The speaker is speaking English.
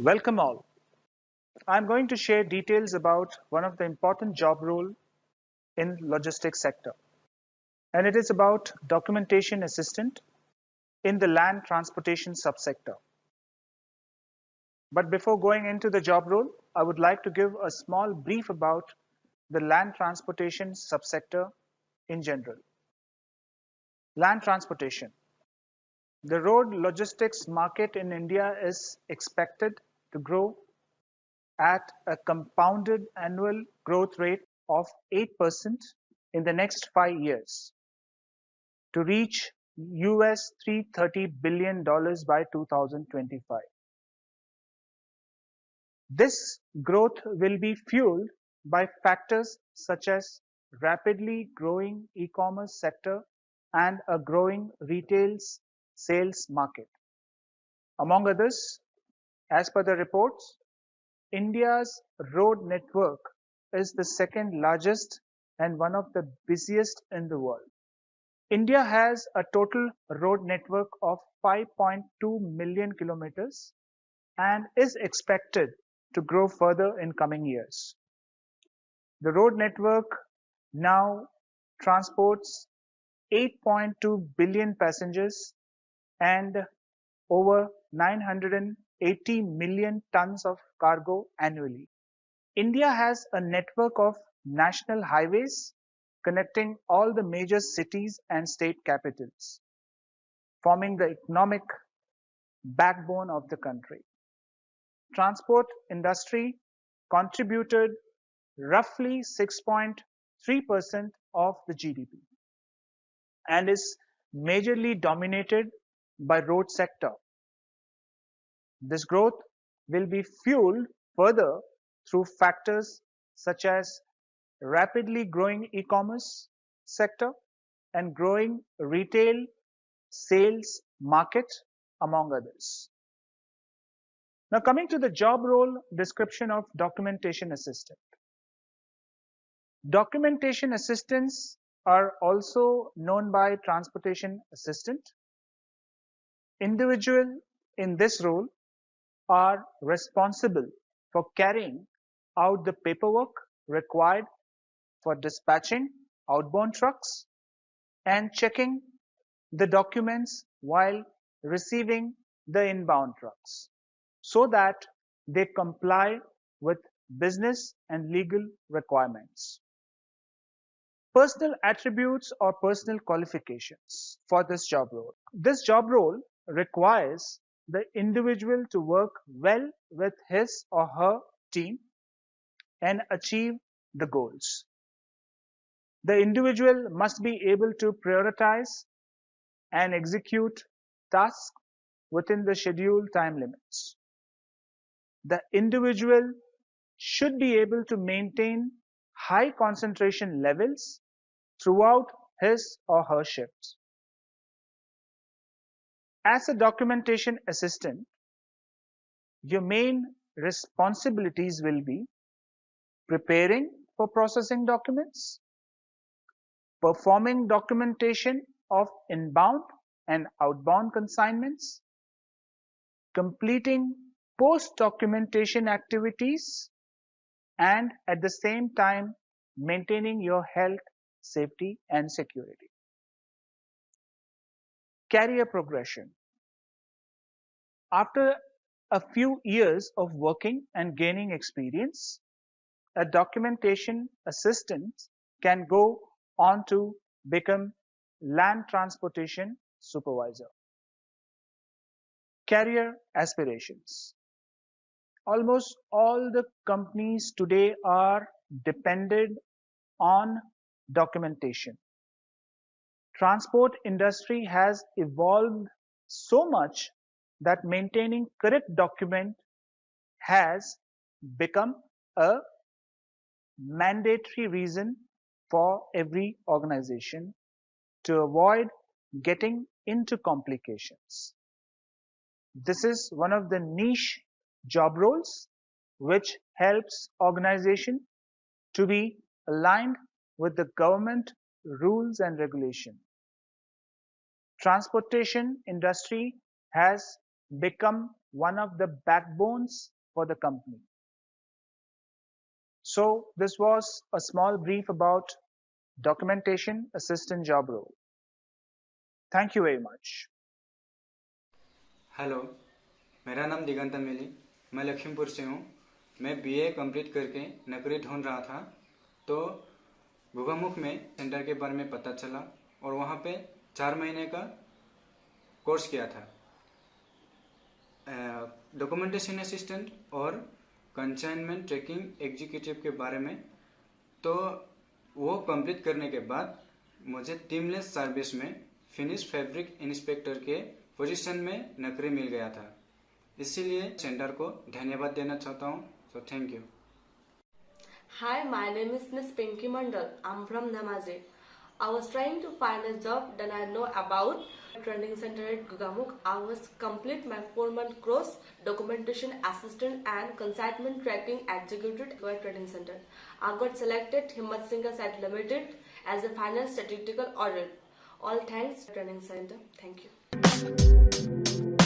Welcome all. I'm going to share details about one of the important job role in logistics sector, and it is about documentation assistant in the land transportation subsector. But before going into the job role, I would like to give a small brief about the land transportation subsector in general. Land transportation. The road logistics market in India is expected to grow at a compounded annual growth rate of 8% in the next 5 years to reach US $330 billion by 2025. This growth will be fueled by factors such as rapidly growing e-commerce sector and a growing retail sales market. Among others, as per the reports, India's road network is the second largest and one of the busiest in the world. India has a total road network of 5.2 million kilometers and is expected to grow further in coming years. The road network now transports 8.2 billion passengers and over 980 million tons of cargo annually. India has a network of national highways connecting all the major cities and state capitals, forming the economic backbone of the country. Transport industry contributed roughly 6.3% of the GDP and is majorly dominated by road sector. This growth will be fueled further through factors such as rapidly growing e-commerce sector and growing retail sales market, among others. Now coming to the job role description of documentation assistant. Documentation assistants are also known by transportation assistant. Individuals in this role are responsible for carrying out the paperwork required for dispatching outbound trucks and checking the documents while receiving the inbound trucks so that they comply with business and legal requirements. Personal attributes or personal qualifications for this job role. This job role requires the individual to work well with his or her team and achieve the goals. The individual must be able to prioritize and execute tasks within the scheduled time limits. The individual should be able to maintain high concentration levels throughout his or her shifts. As a documentation assistant, your main responsibilities will be preparing for processing documents, performing documentation of inbound and outbound consignments, completing post-documentation activities, and at the same time maintaining your health, safety, and security. Career progression. After a few years of working and gaining experience, a documentation assistant can go on to become land transportation supervisor. Career aspirations. Almost all the companies today are dependent on documentation. Transport industry has evolved so much that maintaining correct document has become a mandatory reason for every organization to avoid getting into complications. This is one of the niche job roles which helps organization to be aligned with the government rules and regulation. Transportation industry has become one of the backbones for the company. So this was a small brief about documentation assistant job role. Thank you very much. Hello, मेरा नाम दिगंता मिली, मैं लखीमपुर से हूँ। मैं BA complete करके नौकरी ढूंढ रहा था, तो गुगामुख में सेंटर के बारे में पता चला और वहाँ पे 4 महीने का कोर्स किया था। डॉक्यूमेंटेशन असिस्टेंट और कंसाइनमेंट ट्रैकिंग एग्जीक्यूटिव के बारे में। तो वो कंप्लीट करने के बाद मुझे टीमलेस सर्विस में फिनिश फैब्रिक इंस्पेक्टर के पोजीशन में नौकरी मिल गया था। इसीलिए सेंटर को धन्यवाद देना चाहता हूँ। So thank you. Hi, my name is Miss Pinky Mandal. I'm from Dhamaji. I was trying to find a job that I know about training center at Gugamukh. I was complete my 4-month course, documentation assistant and consignment tracking executive at training center. I got selected Himmat Singh Site Limited as a final statistical audit. All thanks training center. Thank you.